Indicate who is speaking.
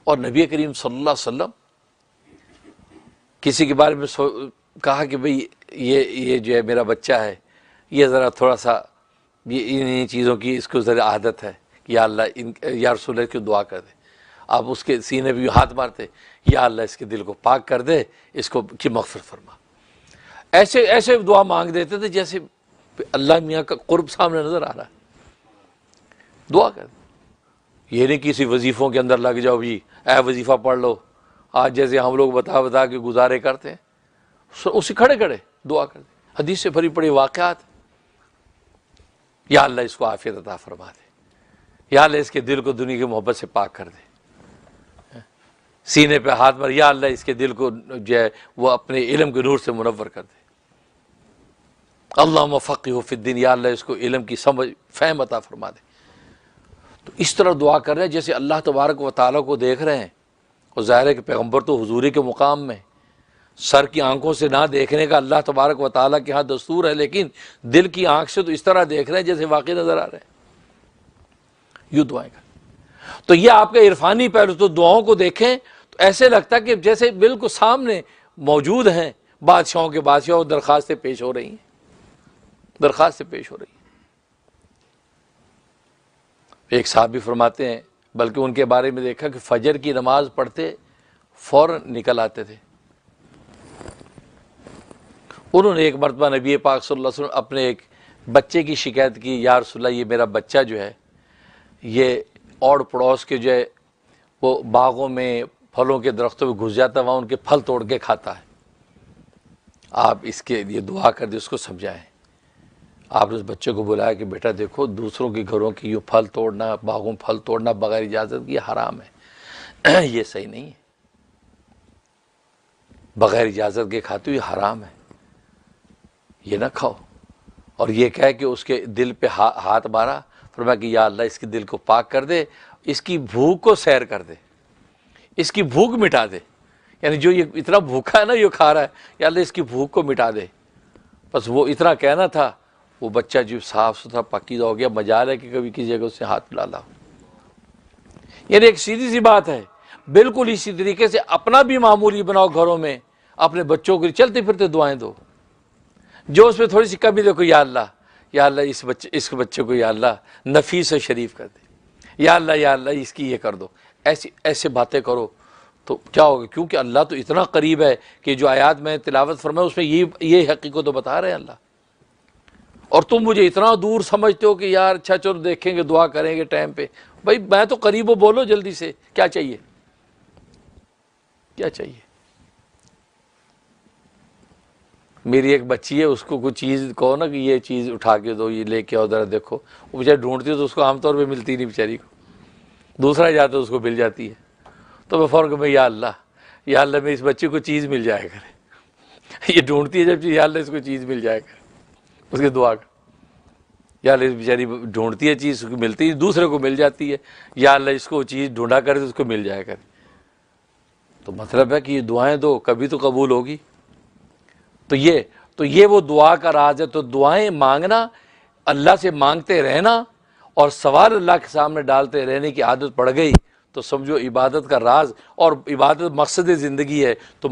Speaker 1: اور نبی کریم صلی اللہ علیہ وسلم کسی کے بارے میں کہا کہ بھئی یہ جو ہے میرا بچہ ہے، یہ ذرا تھوڑا سا یہ ان چیزوں کی اس کو ذرا عادت ہے، یا اللہ یا رسول اللہ کی دعا کر دے. آپ اس کے سینے پہ ہاتھ مارتے، یا اللہ اس کے دل کو پاک کر دے، اس کو کی مغفرت فرما. ایسے دعا مانگ دیتے تھے جیسے اللہ میاں کا قرب سامنے نظر آ رہا ہے. دعا کر دے، یہ نہیں کسی وظیفوں کے اندر لگ جاؤ جی اے وظیفہ پڑھ لو. آج جیسے ہم لوگ بتا کے گزارے کرتے ہیں، اسی کھڑے دعا کر دے. حدیث سے بھری پڑی واقعات، یا اللہ اس کو عافیت عطا فرما دے، یا اللہ اس کے دل کو دنیا کی محبت سے پاک کر دے. سینے پہ ہاتھ مار، یا اللہ اس کے دل کو جو ہے وہ اپنے علم کے نور سے منور کر دے. اللہم فقہہ فی الدین، یا اللہ اس کو علم کی سمجھ فہم عطا فرما دے. تو اس طرح دعا کر رہے ہیں جیسے اللہ تبارک و تعالیٰ کو دیکھ رہے ہیں. اور ظاہر ہے کہ پیغمبر تو حضوری کے مقام میں، سر کی آنکھوں سے نہ دیکھنے کا اللہ تبارک و تعالیٰ کے ہاں دستور ہے، لیکن دل کی آنکھ سے تو اس طرح دیکھ رہے ہیں جیسے واقعی نظر آ رہے ہیں. یوں دعائیں کریں. تو یہ آپ کا عرفانی پہلو. تو دعاؤں کو دیکھیں تو ایسے لگتا کہ جیسے بالکل سامنے موجود ہیں بادشاہوں کے بادشاہ، اور درخواستیں پیش ہو رہی ہیں. ایک صحابی فرماتے ہیں، بلکہ ان کے بارے میں دیکھا کہ فجر کی نماز پڑھتے فوراً نکل آتے تھے. انہوں نے ایک مرتبہ نبی پاک صلی اللہ علیہ وسلم اپنے ایک بچے کی شکایت کی، یا رسول اللہ یہ میرا بچہ جو ہے یہ اوڑ پڑوس کے جو ہے وہ باغوں میں پھلوں کے درختوں پہ گھس جاتا ہے، وہاں ان کے پھل توڑ کے کھاتا ہے. آپ اس کے لیے دعا کر دیں، اس کو سمجھائیں. آپ نے اس بچے کو بلایا کہ بیٹا دیکھو، دوسروں کے گھروں کی یہ پھل توڑنا، باغوں میں پھل توڑنا بغیر اجازت کی یہ حرام ہے، یہ صحیح نہیں ہے. بغیر اجازت کے کھاتے ہوئے حرام ہے، یہ نہ کھاؤ. اور یہ کہہ کہ اس کے دل پہ ہاتھ مارا، فرمایا کہ یا اللہ اس کے دل کو پاک کر دے، اس کی بھوک کو سیر کر دے، اس کی بھوک مٹا دے. یعنی جو یہ اتنا بھوکا ہے نا، یہ کھا رہا ہے، یا اللہ اس کی بھوک کو مٹا دے. بس وہ اتنا کہنا تھا، وہ بچہ جو صاف ستھرا پاکیزہ ہو گیا. مجال ہے کہ کبھی کسی جگہ اس سے ہاتھ ڈالا. یعنی ایک سیدھی سی بات ہے. بالکل اسی طریقے سے اپنا بھی معمولی بناؤ، گھروں میں اپنے بچوں کے چلتے پھرتے دعائیں دو. جو اس میں تھوڑی سی کمی دیکھو، یا اللہ اس بچے کو یا اللہ نفیس و شریف کر دے، یا اللہ اس کی یہ کر دو. ایسے باتیں کرو تو کیا ہوگا؟ کیونکہ اللہ تو اتنا قریب ہے کہ جو آیات میں تلاوت فرمائے اس میں یہ حقیقت تو بتا رہے ہیں اللہ. اور تم مجھے اتنا دور سمجھتے ہو کہ یار اچھا چلو دیکھیں گے، دعا کریں گے ٹائم پہ. بھائی میں تو قریب ہو، بولو جلدی سے، کیا چاہیے؟ میری ایک بچی ہے، اس کو کوئی چیز کہو نا کہ یہ چیز اٹھا کے دو، یہ لے کے آؤ ذرا دیکھو، وہ بیچاری ڈھونڈتی ہے تو اس کو عام طور پہ ملتی نہیں بیچاری کو، دوسرا جاتا ہے اس کو مل جاتی ہے. تو میں فوراً کہ یا اللہ میں اس بچے کو چیز مل جائے کرے. یہ ڈھونڈتی ہے جب یا اللہ اس کو چیز مل جائے کرے، اس کی دعا کر. یا اللہ اس بیچاری ڈھونڈتی ہے چیز، اس کو ملتی ہے، دوسرے کو مل جاتی ہے. یا اللہ اس کو چیز ڈھونڈا کرے تو اس کو مل جائے کرے. تو مطلب ہے کہ یہ دعائیں دو، کبھی تو قبول ہوگی. تو یہ وہ دعا کا راز ہے. تو دعائیں مانگنا، اللہ سے مانگتے رہنا اور سوال اللہ کے سامنے ڈالتے رہنے کی عادت پڑ گئی تو سمجھو عبادت کا راز، اور عبادت مقصد زندگی ہے. تو